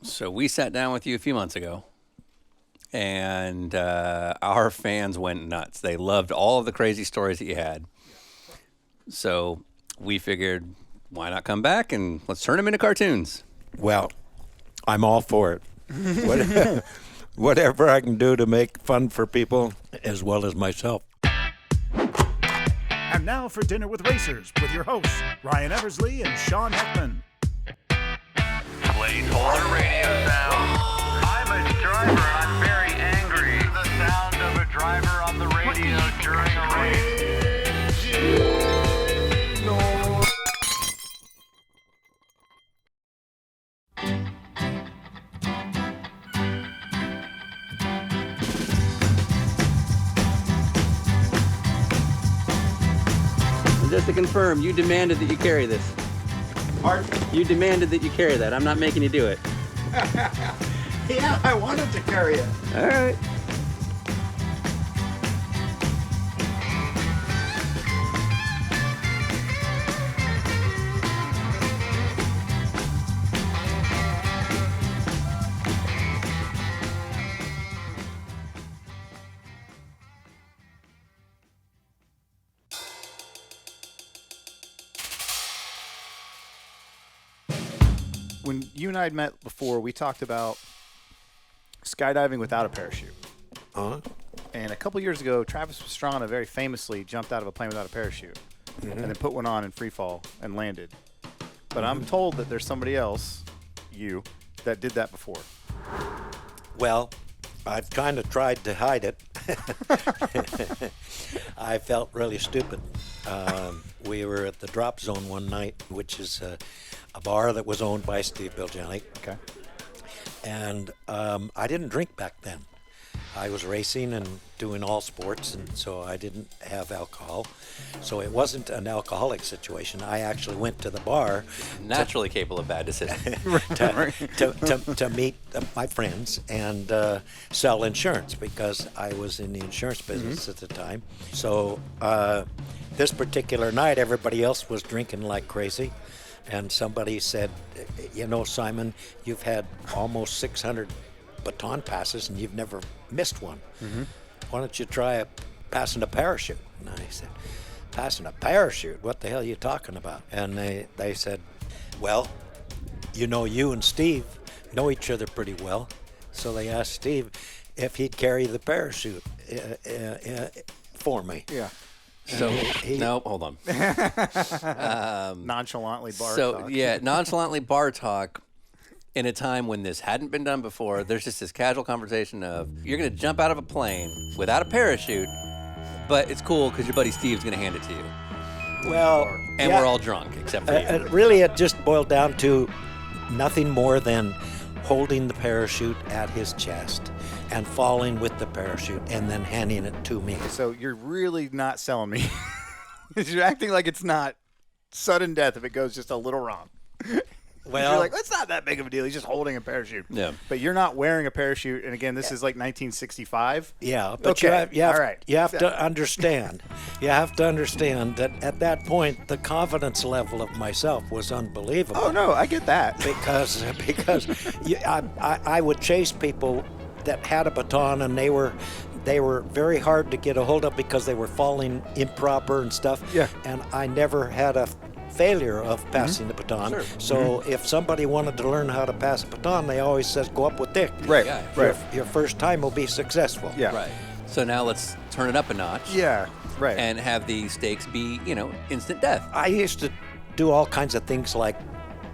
So we sat down with you a few months ago, and our fans went nuts. They loved all of the crazy stories that you had. So we figured, why not come back and let's turn them into cartoons? Well, I'm all for it. Whatever I can do to make fun for people as well as myself. And now for Dinner with Racers with your hosts, Ryan Eversley and Sean Heckman. Placeholder radio sound. I'm a driver and I'm very angry. The sound of a driver on the radio during a race. Just to confirm, you demanded that you carry this. Pardon? You demanded that you carry that. I'm not making you do it. Yeah, I wanted to carry it. All right. When you and I had met before, we talked about skydiving without a parachute. Uh-huh. And a couple years ago, Travis Pastrana very famously jumped out of a plane without a parachute and then put one on in free fall and landed. But I'm told that there's somebody else, you, that did that before. Well, I've kind of tried to hide it. I felt really stupid. We were at the Drop Zone one night, which is a bar that was owned by Steve Biljanic. Okay. And I didn't drink back then. I was racing and doing all sports, and so I didn't have alcohol. So it wasn't an alcoholic situation. I actually went to the bar Naturally capable of bad decisions. to meet my friends and sell insurance because I was in the insurance business at the time. So this particular night, everybody else was drinking like crazy. And somebody said, you know, Simon, you've had almost 600 baton passes and you've never missed one. Why don't you try passing a parachute? And I said, passing a parachute? What the hell are you talking about? And they said, well, you know, you and Steve know each other pretty well. So they asked Steve if he'd carry the parachute for me. Yeah. So, no, hold on. Nonchalantly bar So, talk. yeah, nonchalantly bar talk in a time when this hadn't been done before. There's just this casual conversation of, you're going to jump out of a plane without a parachute, but it's cool because your buddy Steve's going to hand it to you. Well, And yeah, we're all drunk, except for you. really, it just boiled down to nothing more than holding the parachute at his chest and falling with the parachute and then handing it to me. So you're really not selling me. You're acting like it's not sudden death if it goes just a little wrong. Well, You're like, it's not that big of a deal. He's just holding a parachute. Yeah. But you're not wearing a parachute. And again, this is like 1965. yeah, but Okay, all right. you have to understand. You have to understand that at that point, the confidence level of myself was unbelievable. Oh, no, I get that. Because I would chase people that had a baton and they were very hard to get a hold of because they were falling improper and stuff. Yeah. And I never had a failure of passing the baton. Sure. So if somebody wanted to learn how to pass a baton, they always says go up with Dick. Right, Yeah. right. Your first time will be successful. Yeah. Right. So now let's turn it up a notch. Yeah, right. And have the stakes be, instant death. I used to do all kinds of things like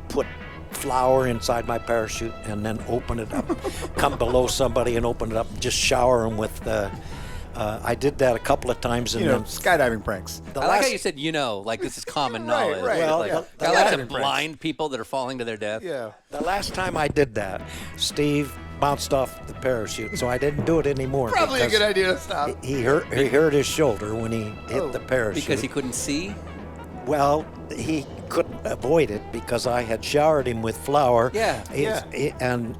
put flour inside my parachute and then open it up, come below somebody and open it up and just shower them with I did that a couple of times. And then skydiving pranks. I like how you said, like this is common knowledge. right, Well, Like, yeah. I like to Skydiving pranks. blind people that are falling to their death. Yeah. The last time I did that, Steve bounced off the parachute, so I didn't do it anymore. Probably a because good idea to stop. He hurt his shoulder when he hit the parachute. Because he couldn't see? Well, he couldn't avoid it because I had showered him with flour. Yeah, And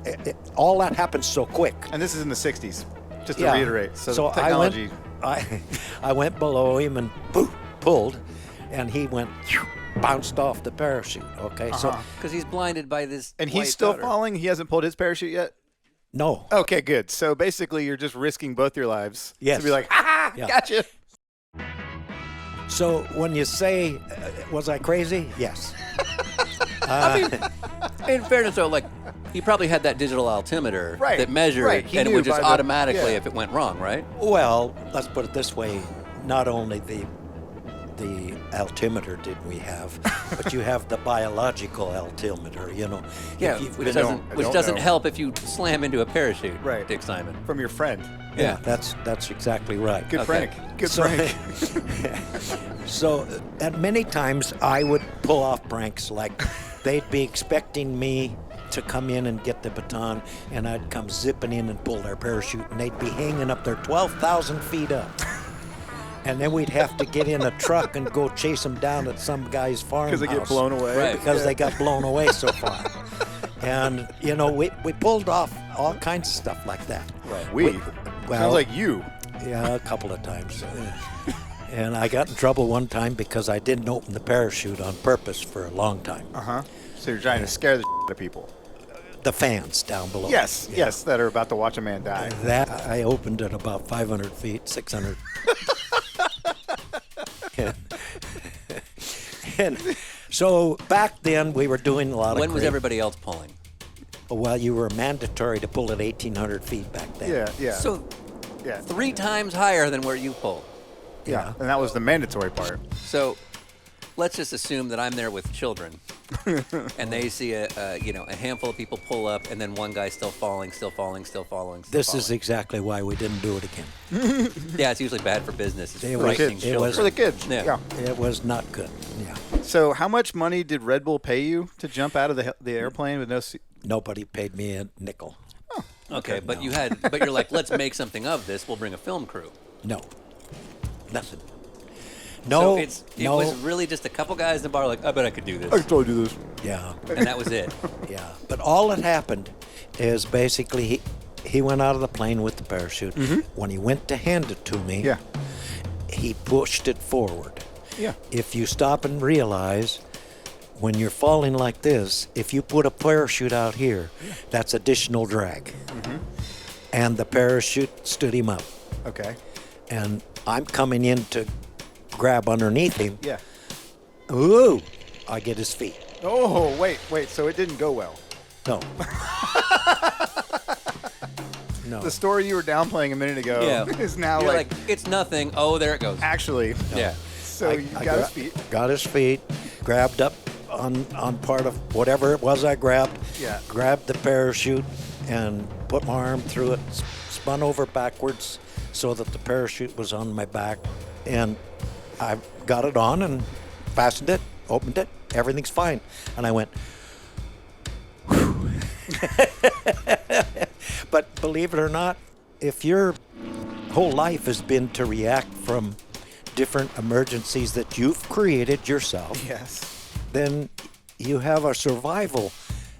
all that happened so quick. And this is in the 60s, just to Yeah. reiterate. So, technology. I went below him and pulled, and he went bounced off the parachute. Okay, so Because he's blinded by this. And white he's still powder. falling? He hasn't pulled his parachute yet? no. Okay, good. So basically, you're just risking both your lives Yes. to be like, ha, Yeah. gotcha. So when you say, was I crazy? Yes. In fairness, though, like he probably had that digital altimeter Right, that measured, right. He and it knew would just by the- automatically yeah. if it went wrong, right? Well, let's put it this way: not only the altimeter did we have, but you have the biological altimeter. You know, Yeah, If you've which been- doesn't help if you slam into a parachute. Right. Dick Simon. From your friend. Yeah, that's exactly right. Good Okay. prank. Good So- prank. So, and many times I would pull off pranks like they'd be expecting me to come in and get the baton, and I'd come zipping in and pull their parachute, and they'd be hanging up there 12,000 feet up. And then we'd have to get in a truck and go chase them down at some guy's farmhouse. Because they get blown away. Right. Because they got blown away so far. And, you know, we pulled off all kinds of stuff like that. We. Well, Sounds like you. yeah, a couple of times. And I got in trouble one time because I didn't open the parachute on purpose for a long time. Uh-huh. So you're trying to scare the out of people. The fans down below. Yes, Yeah. yes, that are about to watch a man die. That I opened at about 500 feet, 600. And so back then we were doing a lot When of was great- everybody else pulling? Well, you were mandatory to pull at 1,800 feet back then. Yeah, yeah. So yeah. 3 times higher than where you pull. Yeah. And that was the mandatory part. So let's just assume that I'm there with children, and they see a handful of people pull up, and then one guy still falling. This is exactly why we didn't do it again. Yeah, it's usually bad for business. It's It was- frightening it children. was- For the kids. Yeah. It was not good. Yeah. So how much money did Red Bull pay you to jump out of the airplane with no seat? Nobody paid me a nickel. Okay, but you're like, let's make something of this. We'll bring a film crew. No. Nothing. No. So it no. was really just a couple guys in the bar like, I bet I could do this. totally do this. Yeah. And that was it. Yeah. But all that happened is basically he went out of the plane with the parachute. When he went to hand it to me, Yeah. he pushed it forward. Yeah. If you stop and realize when you're falling like this, if you put a parachute out here, that's additional drag. And the parachute stood him up. Okay. And I'm coming in to grab underneath him. Yeah. Ooh, I get his feet. Oh, wait. So it didn't go well. No. No. The story you were downplaying a minute ago Yeah. is now You're like, like, it's nothing. Oh, there it goes. actually. Yeah. So you got his feet. Got his feet, grabbed up on part of whatever it was I grabbed. Yeah. Grabbed the parachute and put my arm through it, spun over backwards so that the parachute was on my back. And I got it on and fastened it, opened it, everything's fine. And I went, whew. But believe it or not, if your whole life has been to react from different emergencies that you've created yourself, Yes. then you have a survival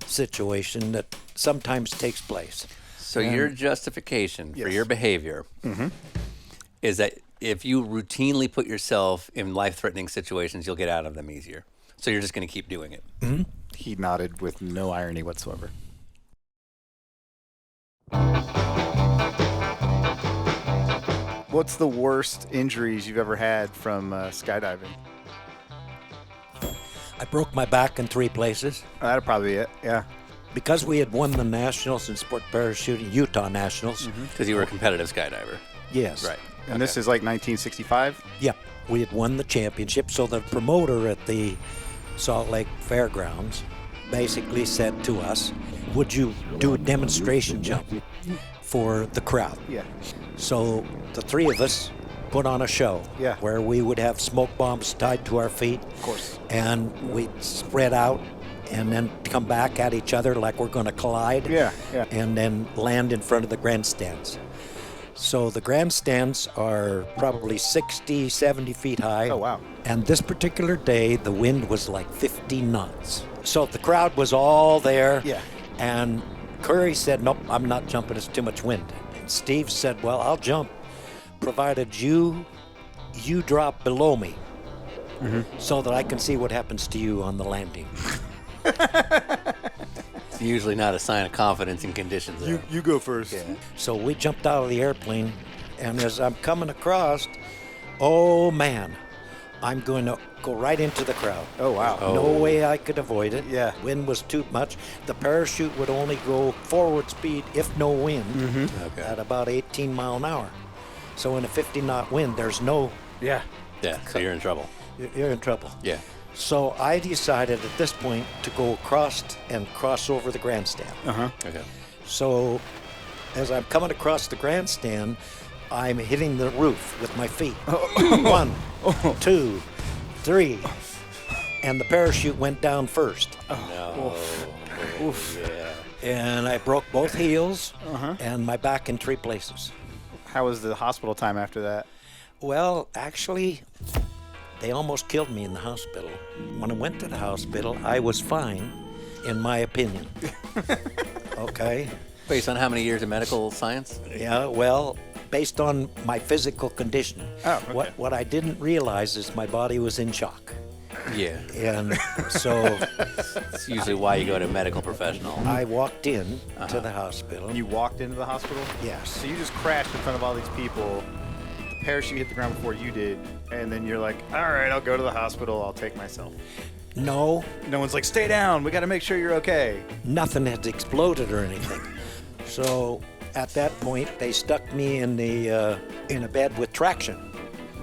situation that sometimes takes place. So your justification for Yes. your behavior is that if you routinely put yourself in life-threatening situations, you'll get out of them easier. So you're just going to keep doing it. He nodded with no irony whatsoever. What's the worst injuries you've ever had from skydiving? I broke my back in 3 places. That'd probably be it. Yeah. Because we had won the Nationals in sport parachuting, Utah Nationals. Because you were a competitive skydiver. Yes. Right. And this is like 1965. Yeah, we had won the championship. So the promoter at the Salt Lake Fairgrounds basically said to us, would you do a demonstration jump for the crowd? Yeah. So the 3 of us put on a show Yeah. where we would have smoke bombs tied to our feet. Of course. And we'd spread out and then come back at each other like we're going to collide. Yeah, yeah. And then land in front of the grandstands. So the grandstands are probably 60, 70 feet high. Oh, wow. And this particular day, the wind was like 50 knots. So the crowd was all there. Yeah. And Curry said, nope, I'm not jumping. It's too much wind. And Steve said, well, I'll jump, provided you drop below me. so that I can see what happens to you on the landing. It's usually not a sign of confidence in conditions. Though. You go first. So we jumped out of the airplane, and as I'm coming across, oh man, I'm going to go right into the crowd. Oh, wow. No way I could avoid it. Yeah. Wind was too much. The parachute would only go forward speed if no wind Okay. at about 18 mile an hour. So in a 50-knot wind, there's no, Yeah. Yeah, so you're in trouble. you're in trouble. Yeah. So I decided at this point to go across and cross over the grandstand. Okay. So as I'm coming across the grandstand, I'm hitting the roof with my feet. 1, 2, 3. And the parachute went down first. No. Oof. Yeah. And I broke both heels and my back in 3 places. How was the hospital time after that? Well, actually, they almost killed me in the hospital. When I went to the hospital, I was fine, in my opinion. Okay? Based on how many years of medical science? Yeah, well, based on my physical condition. Oh, okay. What I didn't realize is my body was in shock. Yeah. And so That's usually why you go to a medical professional. I walked in to the hospital. You walked into the hospital? Yes. So you just crashed in front of all these people. The parachute hit the ground before you did, and then you're like, all right, I'll go to the hospital. I'll take myself. No, No one's like, stay down. We got to make sure you're okay. nothing had exploded or anything. So at that point, they stuck me in a bed with traction.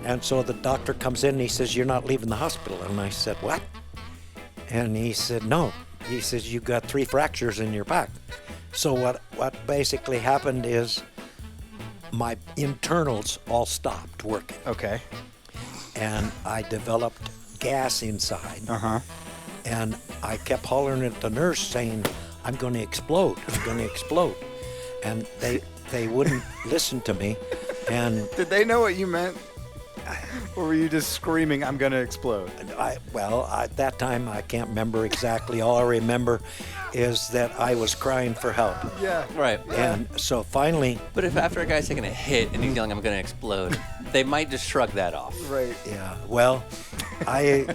And so the doctor comes in and he says, you're not leaving the hospital. And I said, what? And he said, no. He says, you've got 3 fractures in your back. So what basically happened is my internals all stopped working. Okay. And I developed gas inside. And I kept hollering at the nurse saying, I'm going to explode. I'm going to explode. And they wouldn't listen to me. And Did they know what you meant? Or were you just screaming, I'm going to explode? at that time, I can't remember exactly. All I remember is that I was crying for help. Yeah. Right. And so finally, But if after a guy's taking a hit and he's yelling, I'm going to explode, they might just shrug that off. Right. yeah, well, I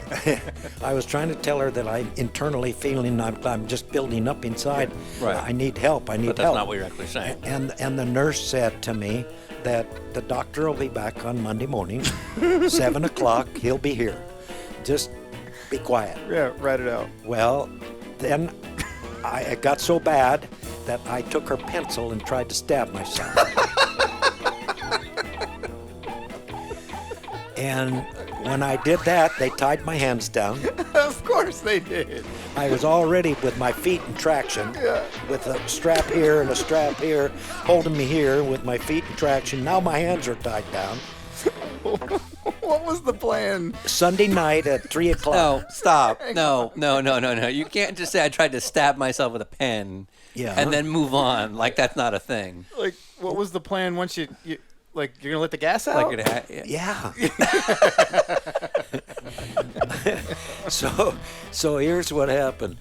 I was trying to tell her that I'm internally feeling I'm just building up inside. Right. I need help. I need But that's help. not what you're actually saying. And the nurse said to me that the doctor will be back on Monday morning, 7 o'clock. He'll be here. Just be quiet. Yeah, write it out. Well, then it got so bad that I took her pencil and tried to stab myself. And when I did that, they tied my hands down. Of course they did. I was already with my feet in traction, with a strap here and a strap here, holding me here with my feet in traction. Now my hands are tied down. What was the plan? Sunday night at 3 o'clock. No, stop. No. You can't just say I tried to stab myself with a pen Yeah. and then move on. Like, that's not a thing. Like, what was the plan once you like, you're going to let the gas out? Like, Yeah. So here's what happened.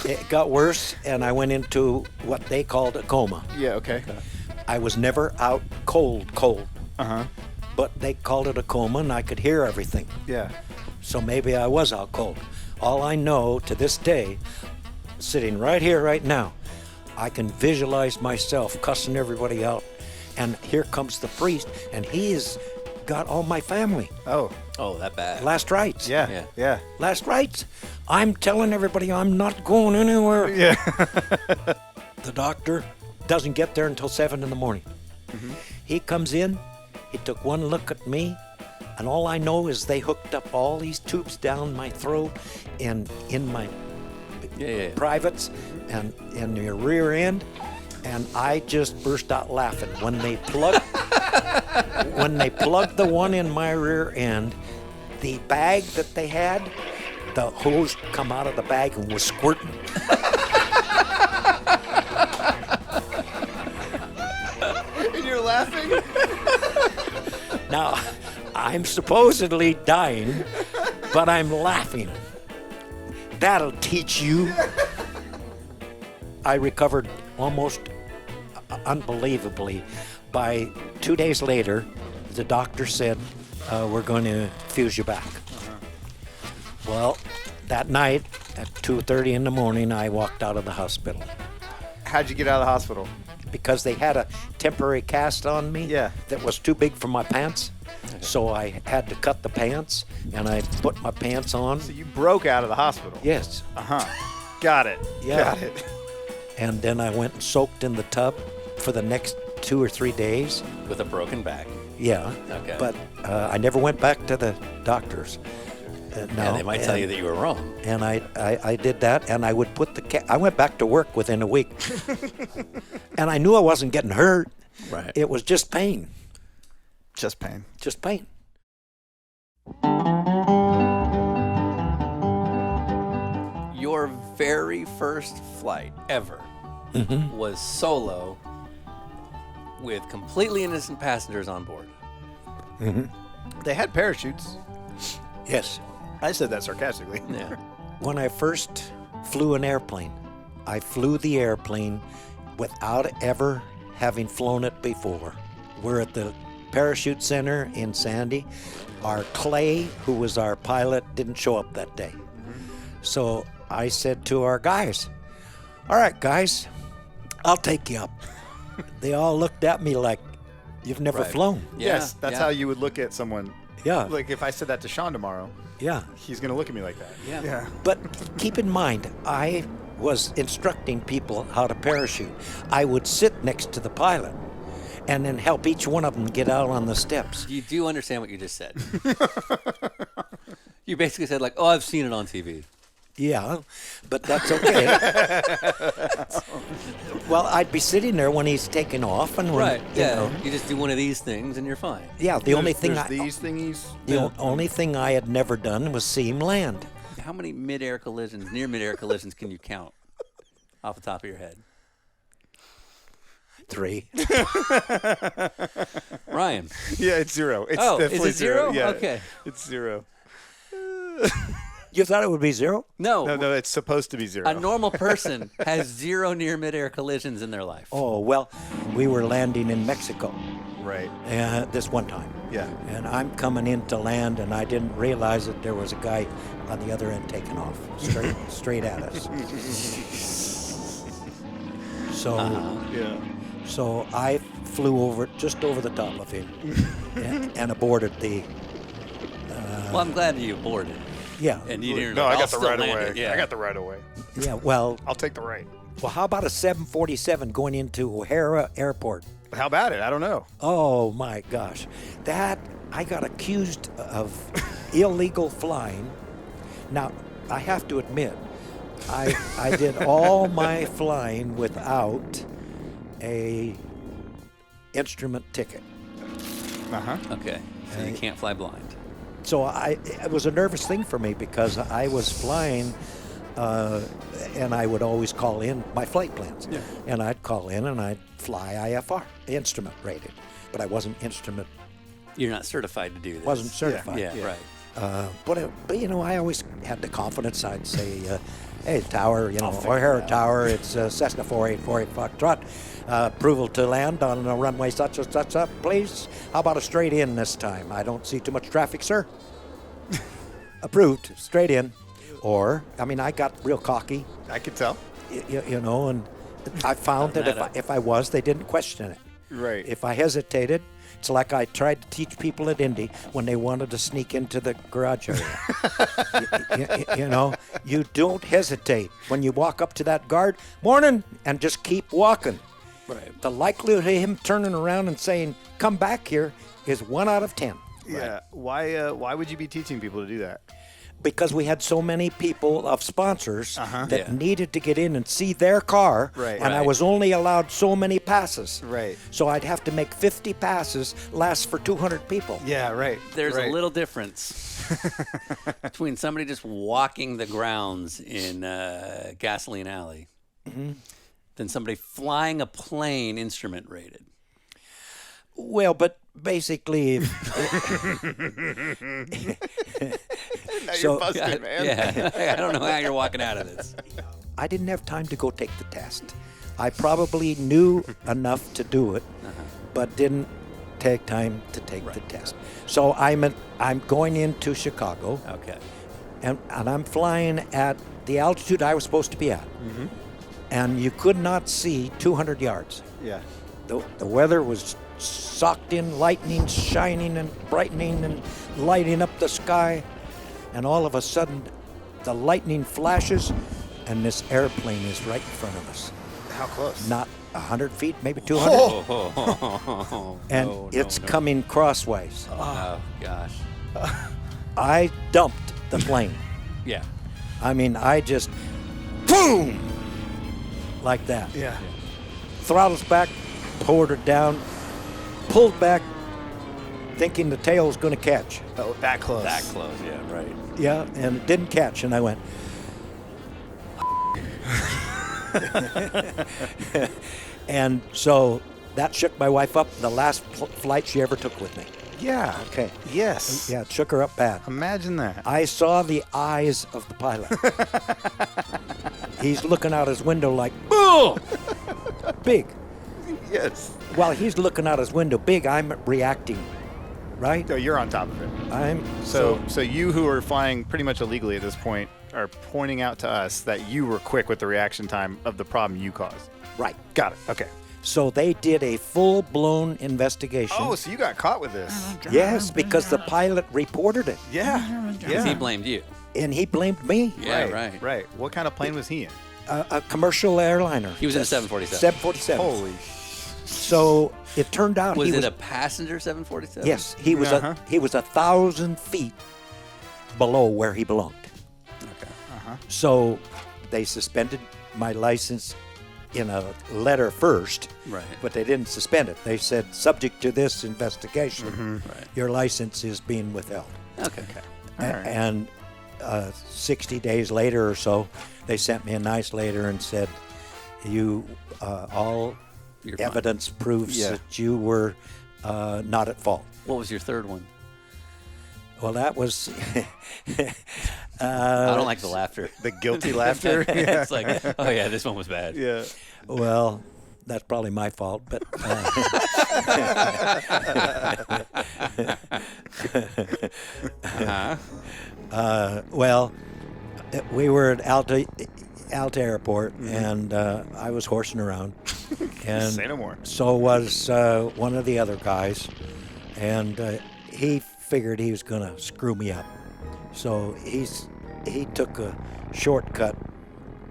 It got worse, and I went into what they called a coma. Yeah, okay. I was never out cold. Uh-huh. But they called it a coma, and I could hear everything. Yeah. So maybe I was out cold. All I know to this day, sitting right here, right now, I can visualize myself cussing everybody out. And here comes the priest, and he's got all my family. Oh. Oh, that bad. Last rites. Yeah. Last rites. I'm telling everybody I'm not going anywhere. Yeah. The doctor doesn't get there until 7 in the morning. He comes in, he took one look at me, and all I know is they hooked up all these tubes down my throat and in my privates and in your rear end, and I just burst out laughing when they plugged the one in my rear end. The bag that they had, the hose come out of the bag and was squirting. And you're laughing? Now, I'm supposedly dying, but I'm laughing. That'll teach you. I recovered almost unbelievably. By 2 days later, the doctor said, we're going to fuse you back. Well, that night at 2:30 in the morning, I walked out of the hospital How'd you get out of the hospital? because they had a temporary cast on me Yeah. that was too big for my pants. So I had to cut the pants, and I put my pants on. So you broke out of the hospital? Yes. Got it. Yeah. Got it. And then I went and soaked in the tub for the next 2 or 3 days. With a broken back. Yeah. Okay. But I never went back to the doctors. No. Yeah, they might tell you that you were wrong. And I did that, and I would put I went back to work within a week. And I knew I wasn't getting hurt. Right. It was just pain. Just pain. Just pain. Your very first flight ever was solo with completely innocent passengers on board. They had parachutes. Yes. I said that sarcastically. Yeah. When I first flew an airplane, I flew the airplane without ever having flown it before. We're at the parachute center in Sandy. Our Clay, who was our pilot, didn't show up that day. So I said to our guys, all right, guys, I'll take you up. They all looked at me like, you've never Right. flown. Yeah, Yes, that's yeah. how you would look at someone. Yeah. Like if I said that to Sean tomorrow, Yeah. he's going to look at me like that. Yeah. But keep in mind, I was instructing people how to parachute. I would sit next to the pilot and then help each one of them get out on the steps. You do understand what you just said. You basically said, like, oh, I've seen it on TV. Yeah, but that's okay. Well, I'd be sitting there when he's taking off, and when, Right. you Yeah. know, You just do one of these things and you're fine. yeah. The only thing There's these thingies. only thing I had never done was see him land. How many mid-air collisions, near mid-air collisions can you count off the top of your head? 3. Ryan. Yeah, it's 0. It's Oh, is definitely it 0? Yeah, Okay. It's 0. You thought it would be 0? No. No, it's supposed to be 0. A normal person has 0 near mid-air collisions in their life. Oh well, we were landing in Mexico Right. this one time. Yeah. And I'm coming in to land, and I didn't realize that there was a guy on the other end taking off straight at us. So. Yeah. So I flew just over the top of him and aborted the. Well, I'm glad that you boarded. Yeah. And you didn't. No, I I'll got the still right land away. it, Yeah. I got the right away. Yeah. Well, I'll take the right. how about a 747 going into O'Hara Airport? How about it? I don't know. Oh my gosh, that I got accused of illegal flying. Now I have to admit, I did all my flying without a instrument ticket. Okay. So you can't fly blind. So it was a nervous thing for me because I was flying, and I would always call in my flight plans. Yeah. And I'd call in and I'd fly IFR, instrument rated, but I wasn't instrument, You're not certified to do this. wasn't certified. Yeah, right. But you know, I always had the confidence. I'd say, "Hey, Tower, you know, O'Hara Tower, it's Cessna 4848 Foxtrot. Approval to land on a runway such and such up, please. How about a straight in this time? I don't see too much traffic, sir. Approved, straight in." Or, I mean, I got real cocky, I could tell. you know, and I found that if I was, they didn't question it. Right. If I hesitated, it's like I tried to teach people at Indy when they wanted to sneak into the garage area. you know, you don't hesitate. When you walk up to that guard, morning, and just keep walking. Right. The likelihood of him turning around and saying, come back here, is 1 out of 10. Yeah. Why would you be teaching people to do that? Because we had so many people of sponsors that Yeah. needed to get in and see their car, Right. and I Right. was only allowed so many passes. Right. So I'd have to make 50 passes last for 200 people. Yeah. Right. There's right. a little difference between somebody just walking the grounds in Gasoline Alley than somebody flying a plane instrument rated. Well, but basically, Now So- you're busted, man. Yeah. I don't know how you're walking out of this. I didn't have time to go take the test. I probably knew enough to do it, but didn't take time to take the test. So I'm going into Chicago. Okay. and I'm flying at the altitude I was supposed to be at. And you could not see 200 yards. Yeah. The weather was socked in, lightning shining and brightening and lighting up the sky. And all of a sudden, the lightning flashes, and this airplane is right in front of us. How close? Not 100 feet, maybe 200. And it's coming crosswise. Oh, gosh. I dumped the plane. Yeah. I mean, I just, boom, like that. Yeah. Throttles back, poured her down, pulled back, thinking the tail was going to catch. Oh, that close. That close, yeah, right. Yeah, and it didn't catch, and I went. And so that shook my wife up. The last flight she ever took with me. Yeah. Okay. Yes. Yeah, it shook her up bad. Imagine that. I saw the eyes of the pilot. He's looking out his window like, "Boom!" Big. Yes. While he's looking out his window big, I'm reacting, right? So you're on top of it. I'm So you who are flying pretty much illegally at this point are pointing out to us that you were quick with the reaction time of the problem you caused. right. Got it. Okay. So they did a full-blown investigation. Oh, so you got caught with this. Yes, because the pilot reported it, Yeah. Because he blamed you. and he blamed me. Yeah, right. Right. What kind of plane was he in? A commercial airliner. He was in a 747. 747. Holy. So it turned out Was he it was a passenger 747? yes, he was Uh-huh. he was 1,000 feet below where he belonged. Okay. So they suspended my license in a letter first, Right. but they didn't suspend it. They said, subject to this investigation, Right. your license is being withheld. Okay. All right. And 60 days later or so, they sent me a nice letter and said, "You all You're fine. evidence proves Yeah. that you were not at fault." What was your third one? Well, that was. I don't like the laughter. The guilty laughter. It's like, oh yeah, this one was bad. Yeah. Well, that's probably my fault, but. Well, we were at Alta Airport, and I was horsing around, and Say no more. so was one of the other guys, and he figured he was going to screw me up, so he took a shortcut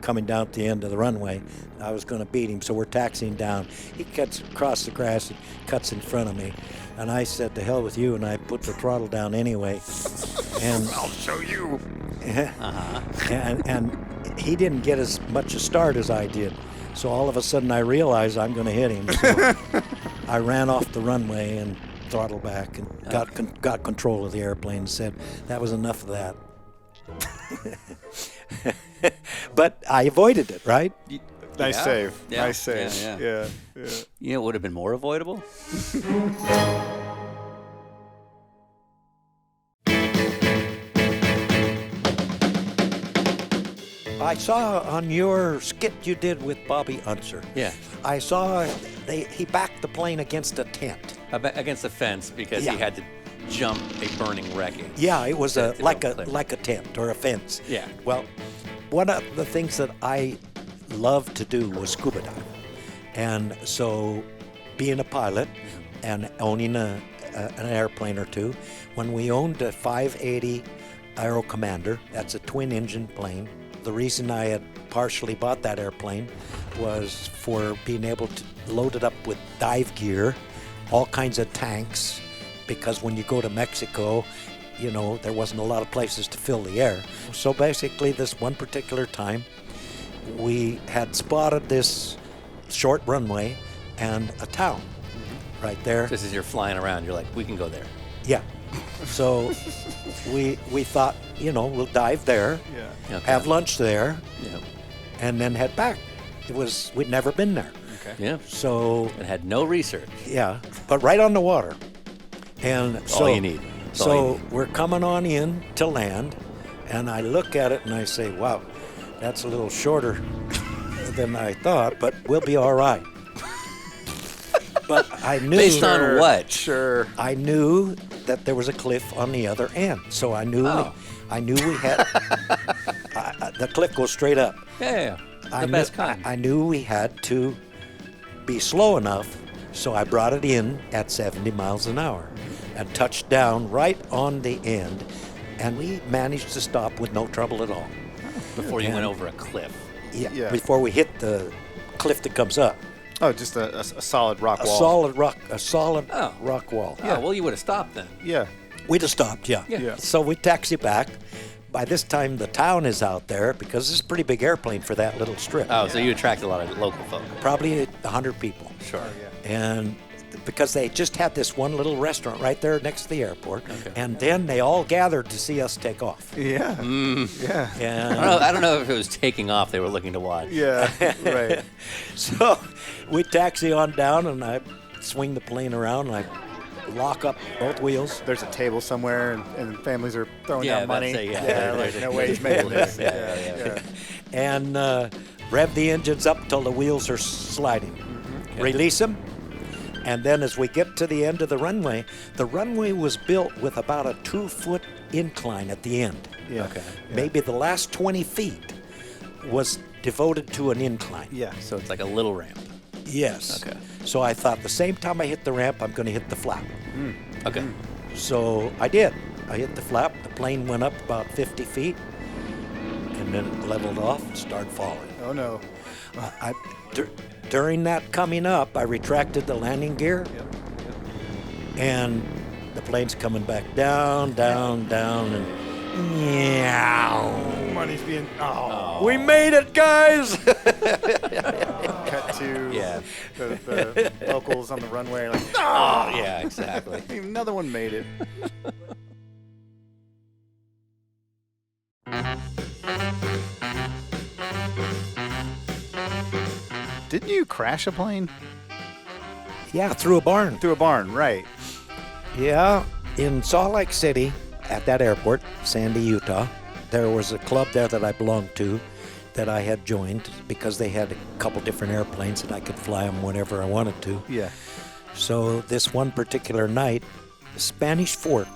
coming down at the end of the runway. I was going to beat him, so we're taxiing down. He cuts across the grass and cuts in front of me, and I said, "To hell with you," and I put the throttle down anyway. And I'll show you. and he didn't get as much a start as I did. So all of a sudden I realized I'm going to hit him. So I ran off the runway and throttled back and got control of the airplane and said, that was enough of that. But I avoided it, right? Nice Yeah. save. Yeah. Nice save. Yeah, Yeah. You know, it would have been more avoidable. I saw on your skit you did with Bobby Unser. Yeah. I saw he backed the plane against a tent. Against the fence because Yeah. he had to jump a burning wreckage. Yeah, it was To like go clear. a tent or a fence. Yeah. Well, one of the things that I loved to do was scuba dive, and so being a pilot and owning an airplane or two, when we owned a 580 Aero Commander, that's a twin-engine plane. The reason I had partially bought that airplane was for being able to load it up with dive gear, all kinds of tanks, because when you go to Mexico, you know, there wasn't a lot of places to fill the air. So basically, this one particular time, we had spotted this short runway and a town right there. Just as you're flying around, you're like, we can go there. Yeah. So we thought, you know, we'll dive there, Yeah. Okay. have lunch there, Yeah. and then head back. We'd never been there. Okay. Yeah. So It had no research. yeah, but right on the water. And That's so all you need. That's all you So need. we're coming on in to land, and I look at it and I say, wow, that's a little shorter than I thought, but we'll be all right. But I knew Based on what? Sure. I knew that there was a cliff on the other end. So I knew Oh. we had the cliff goes straight up. Yeah. I The best kind. I knew we had to be slow enough, so I brought it in at 70 miles an hour and touched down right on the end, and we managed to stop with no trouble at all. Before you went And- over a cliff. Yeah. Before we hit the cliff that comes up. Oh, just a solid rock A wall. solid Oh. rock wall. Yeah. Well, you would have stopped then. Yeah. We'd have stopped, yeah. Yeah. So we taxi back. By this time, the town is out there because it's a pretty big airplane for that little strip. Oh, so you attract a lot of local folk. Probably 100 people. Sure. And because they just had this one little restaurant right there next to the airport. Okay. And then they all gathered to see us take off. Yeah. Yeah. And I don't know if it was taking off they were looking to watch. Yeah. Right. so we taxi on down, and I swing the plane around, and I lock up both wheels. There's a table somewhere, and families are throwing Yeah, down money. about to say, yeah. Like, no way he's making this. Yeah. And rev the engines up till the wheels are sliding. Release them. And then as we get to the end of the runway was built with about a 2-foot incline at the end. Yeah. Okay. Maybe the last 20 feet was devoted to an incline. Yeah. So it's like a little ramp. Yes. Okay. So I thought the same time I hit the ramp, I'm going to hit the flap. Okay. So I did. I hit the flap. The plane went up about 50 feet, and then it leveled off and started falling. Oh no. During that coming up, I retracted the landing gear, and the plane's coming back down, and meow. Money's being. Oh. We made it, guys! Cut to the locals on the runway. Like, Oh, yeah, exactly. another one made it. Didn't you crash a plane? Yeah, through a barn. Through a barn, right. Yeah, in Salt Lake City, at that airport, Sandy, Utah, there was a club there that I belonged to that I had joined because they had a couple different airplanes and I could fly them whenever I wanted to. Yeah. So this one particular night, Spanish Fork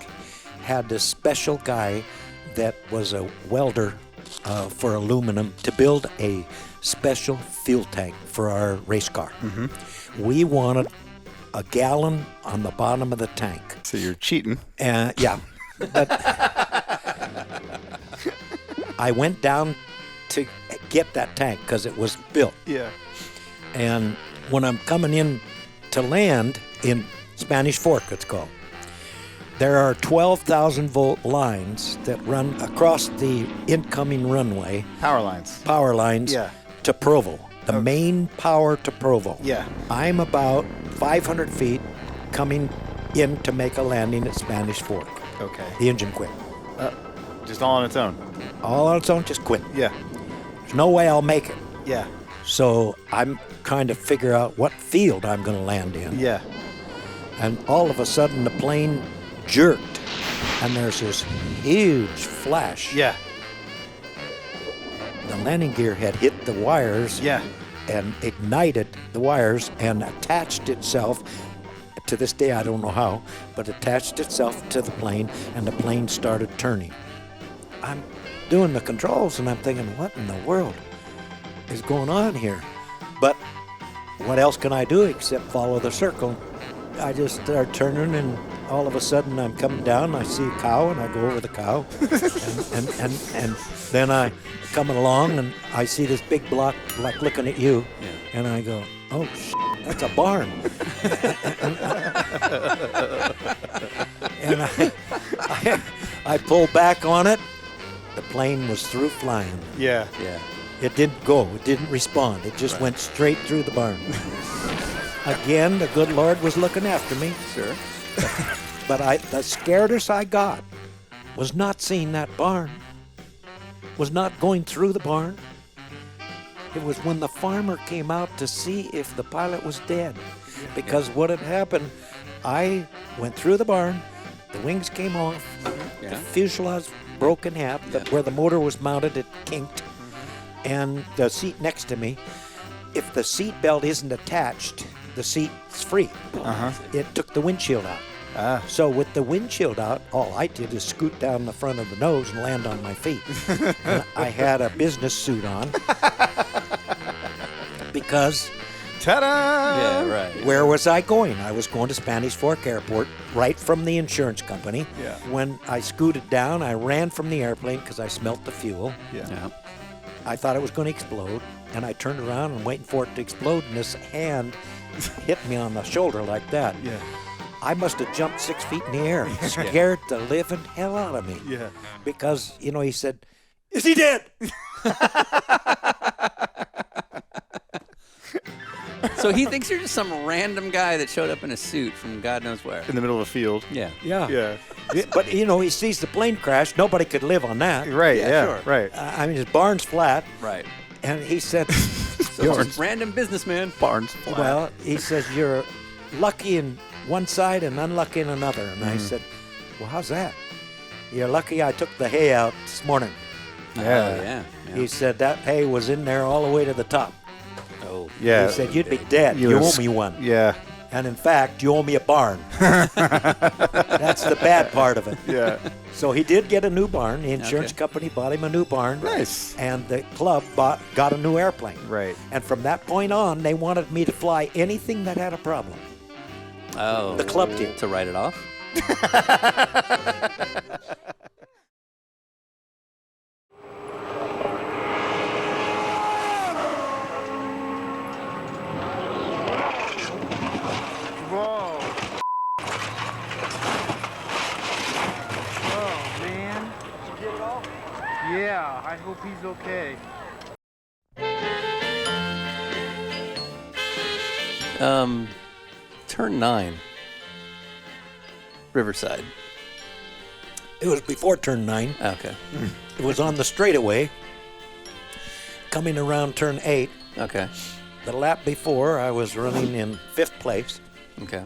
had this special guy that was a welder for aluminum to build a special fuel tank for our race car. We wanted a gallon on the bottom of the tank. So you're cheating. Yeah. But I went down to get that tank because it was built. Yeah. And when I'm coming in to land in Spanish Fork, it's called, there are 12,000 volt lines that run across the incoming runway, Power lines. power lines, Yeah. to Provo, the main power to Provo. Yeah. I'm about 500 feet coming in to make a landing at Spanish Fork. Okay. The engine quit. Just all on its own. All on its own, just quit. Yeah. There's no way I'll make it. Yeah. So I'm trying to figure out what field I'm going to land in. Yeah. And all of a sudden the plane jerked, and there's this huge flash. Yeah. The landing gear had hit the wires. Yeah. And ignited the wires and attached itself. To this day, I don't know how, but attached itself to the plane, and the plane started turning. I'm doing the controls, and I'm thinking, what in the world is going on here? But what else can I do except follow the circle? I just start turning, and all of a sudden I'm coming down, I see a cow, and I go over the cow. and then I coming along, and I see this big block, like looking at you, and I go, oh, that's a barn. And I pull back on it. The plane was through flying. Yeah. Yeah. It didn't go. It didn't respond. It just went straight through the barn. Again, the good Lord was looking after me. Sure. But the scaredest I got was not seeing that barn, was not going through the barn. It was when the farmer came out to see if the pilot was dead. Because what had happened, I went through the barn, the wings came off, the fuselage broke in half, where the motor was mounted, it kinked, and the seat next to me, if the seat belt isn't attached, the seat's free. It took the windshield out. So with the windshield out, all I did is scoot down the front of the nose and land on my feet. And I had a business suit on because Ta-da! Yeah, right. where was I going? I was going to Spanish Fork Airport right from the insurance company. Yeah. When I scooted down, I ran from the airplane because I smelt the fuel. Yeah. I thought it was going to explode, and I turned around and waiting for it to explode, and this hand hit me on the shoulder like that. Yeah. I must have jumped 6 feet in the air. It scared the living hell out of me. Yeah. Because, he said, "Is he dead?" So he thinks you're just some random guy that showed up in a suit from God knows where. In the middle of a field. Yeah. Yeah. Yeah. But, he sees the plane crash. Nobody could live on that. Right. Yeah, Yeah. sure. Right. I mean, his barn's flat. Right. And he said, So just random businessman. Barnes flat. well, he says, "You're lucky in one side and unlucky in another." And I said, "Well, how's that?" "You're lucky I took the hay out this morning." Oh, yeah. He said, "That hay was in there all the way to the top." Oh. Yeah. He said, "You'd be dead. You owe me one." Yeah. And in fact, you owe me a barn. That's the bad part of it. Yeah. So he did get a new barn. The insurance company bought him a new barn. Nice. And the club got a new airplane. Right. And from that point on, they wanted me to fly anything that had a problem. Oh. The club did. To write it off? Whoa. Oh, man. Did you get it all? Yeah, I hope he's okay. Turn 9. Riverside. It was before turn 9. Okay. It was on the straightaway, coming around turn 8. Okay. The lap before, I was running in 5th place. Okay.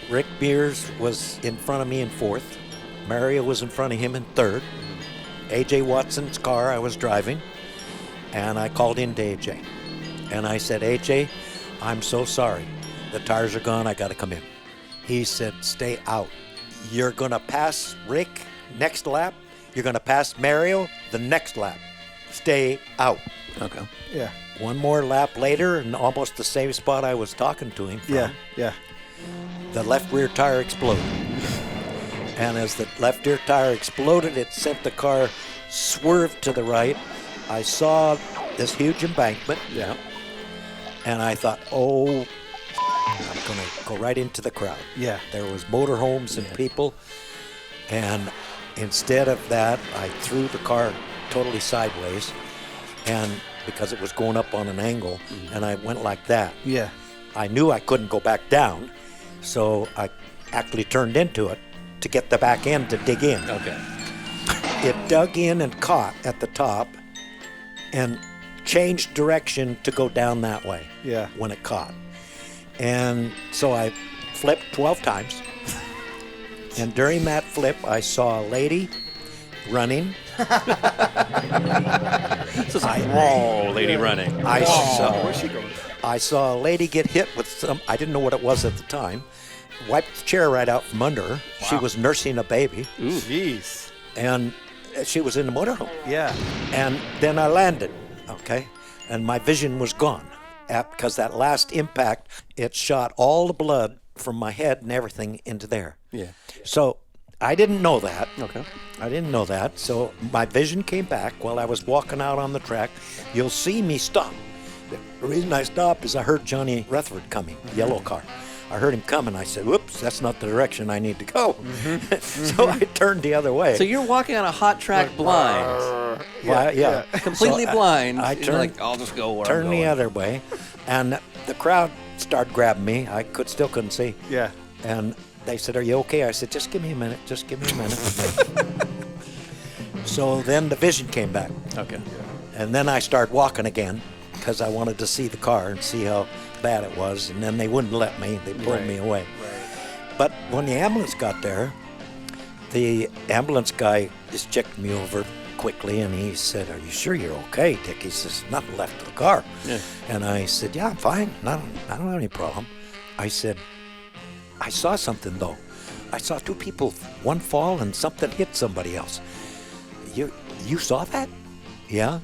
Rick Beers was in front of me in 4th. Mario was in front of him in 3rd. A.J. Watson's car I was driving, and I called in to A.J. And I said, "A.J., I'm so sorry. The tires are gone. I got to come in." He said, "Stay out. You're going to pass Rick next lap. You're going to pass Mario the next lap. Stay out." Okay. Yeah. One more lap later, and almost the same spot I was talking to him from, Yeah. Yeah. the left rear tire exploded. And as the left rear tire exploded, it sent the car swerved to the right. I saw this huge embankment. Yeah. And I thought, oh, I'm going to go right into the crowd. Yeah. There was motorhomes and people. And instead of that, I threw the car totally sideways. And because it was going up on an angle, and I went like that. Yeah. I knew I couldn't go back down, so I actually turned into it to get the back end to dig in. Okay. It dug in and caught at the top and changed direction to go down that way. Yeah. When it caught. And so I flipped 12 times. And during that flip, I saw a lady running. So it's like, whoa, lady running. I saw, Where's she going? I saw a lady get hit with some, I didn't know what it was at the time, wiped the chair right out from under her. She was nursing a baby, Jeez. and she was in the motorhome. Yeah. And then I landed, okay? And my vision was gone because that last impact, it shot all the blood from my head and everything into there. Yeah. So I didn't know that. Okay. I didn't know that. So my vision came back while I was walking out on the track. You'll see me stop. The reason I stopped is I heard Johnny Rutherford coming, yellow car. I heard him coming. I said, whoops, that's not the direction I need to go. So I turned the other way. So you're walking on a hot track blind. Well, yeah. Completely So blind. I You're turned, like, I'll just go where I'm turned the going. other way, and the crowd started grabbing me. I still couldn't see. Yeah. And they said, "Are you okay?" I said, "Just give me a minute. Just give me a minute." So then the vision came back, Okay. and then I started walking again because I wanted to see the car and see how bad it was. And then they wouldn't let me. They pulled me away. But when the ambulance got there, the ambulance guy just checked me over quickly, and he said, "Are you sure you're okay, Dick?" He says, "Nothing left of the car." Yeah. And I said, "Yeah, I'm fine. I don't have any problem." I said, "I saw something, though. I saw two people, one fall and something hit somebody else. You saw that? Yeah.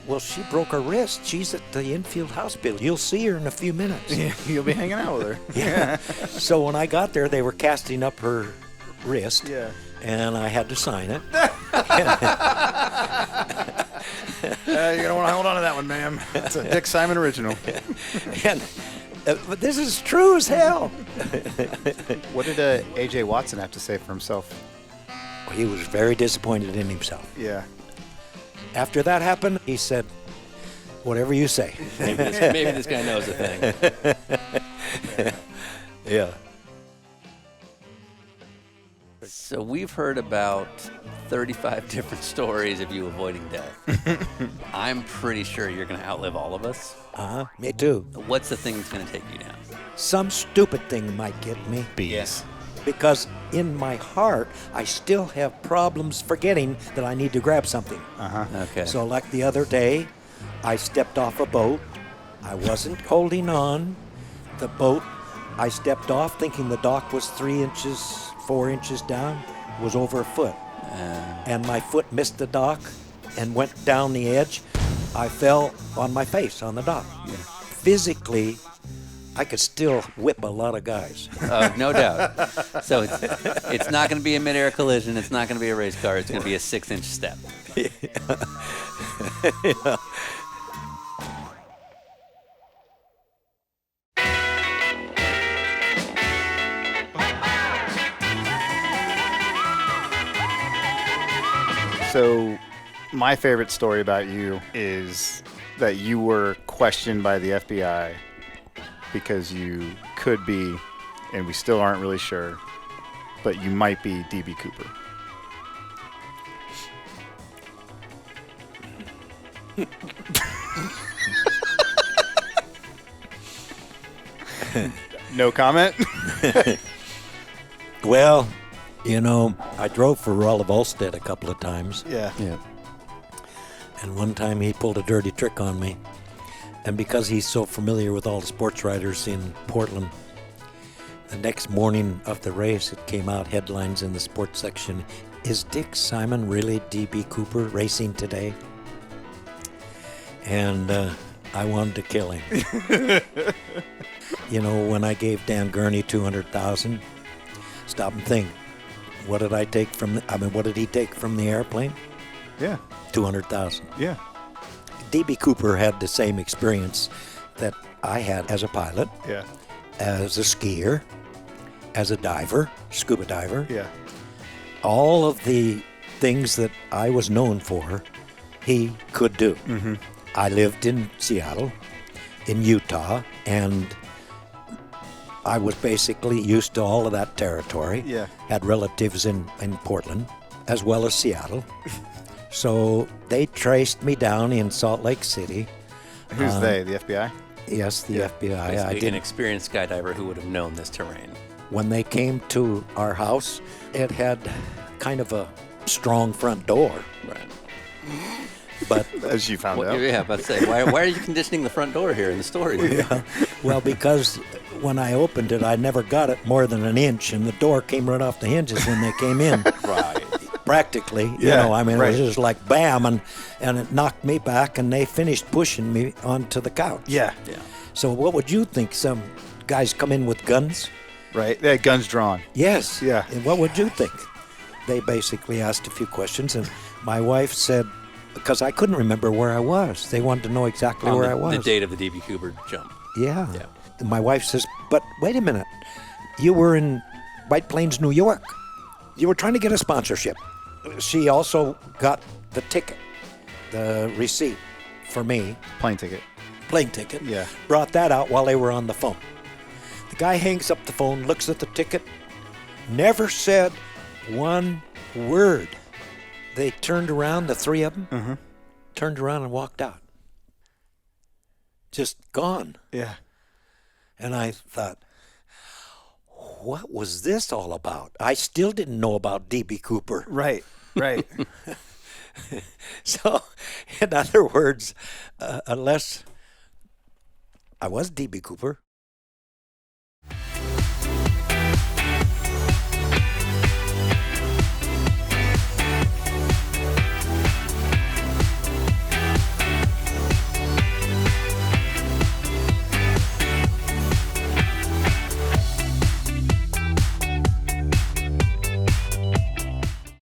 Well, she broke her wrist. She's at the infield hospital. You'll see her in a few minutes. Yeah, you'll be hanging out with her. Yeah. So when I got there, they were casting up her wrist. Yeah. And I had to sign it. You're going to want to hold on to that one, ma'am. It's a Dick Simon original. And but this is true as hell. What did A.J. Watson have to say for himself? He was very disappointed in himself. Yeah. After that happened, he said, whatever you say. Maybe this guy knows a thing. Yeah. So we've heard about 35 different stories of you avoiding death. I'm pretty sure you're going to outlive all of us. Me too. What's the thing that's going to take you down? Some stupid thing might get me. Bees. Because in my heart, I still have problems forgetting that I need to grab something. Okay. So like the other day, I stepped off a boat. I wasn't holding on. The boat, I stepped off thinking the dock was 3 inches, 4 inches down. It was over a foot. And my foot missed the dock and went down the edge. I fell on my face on the dock. Yeah. Physically, I could still whip a lot of guys. No doubt. So it's not going to be a midair collision. It's not going to be a race car. It's going to be a 6-inch step. Yeah. So my favorite story about you is that you were questioned by the FBI because you could be, and we still aren't really sure, but you might be D.B. Cooper. No comment? Well, you know, I drove for Rolf Olstead a couple of times. Yeah. And one time he pulled a dirty trick on me. And because he's so familiar with all the sports writers in Portland, the next morning of the race, it came out headlines in the sports section, "Is Dick Simon really D.B. Cooper racing today?" And I wanted to kill him. You know, when I gave Dan Gurney $200,000, stop and think. What did he take from the airplane? Yeah. $200,000. Yeah. D.B. Cooper had the same experience that I had as a pilot, Yeah. as a skier, as a diver, scuba diver. Yeah. All of the things that I was known for, he could do. Mm-hmm. I lived in Seattle, in Utah, and I was basically used to all of that territory. Yeah. Had relatives in Portland, as well as Seattle. So they traced me down in Salt Lake City. Who's they? The FBI? Yes, the FBI. I An didn't. experienced skydiver who would have known this terrain. When they came to our house, it had kind of a strong front door. Right. But As you found out. Yeah, about to say, why are you conditioning the front door here in the story? well, because when I opened it, I never got it more than an inch, and the door came right off the hinges when they came in. Right. Practically, you Yeah, know, I mean, right. it was just like bam, and it knocked me back, and they finished pushing me onto the couch. Yeah. Yeah. So what would you think? Some guys come in with guns? Right. They had guns drawn. Yes. Yeah. And what would you think? They basically asked a few questions, and my wife said, because I couldn't remember where I was. They wanted to know exactly where I was. The date of the D.B. Cooper jump. Yeah. Yeah. And my wife says, but wait a minute. You were in White Plains, New York. You were trying to get a sponsorship. She also got the ticket, the receipt for me, Plane ticket. plane ticket. Yeah. Brought that out while they were on the phone. The guy hangs up the phone, looks at the ticket, never said one word. They turned around, the three of them, turned around and walked out. Just gone. Yeah. And I thought, what was this all about? I still didn't know about D.B. Cooper. Right. Right. So, in other words, unless I was D.B. Cooper,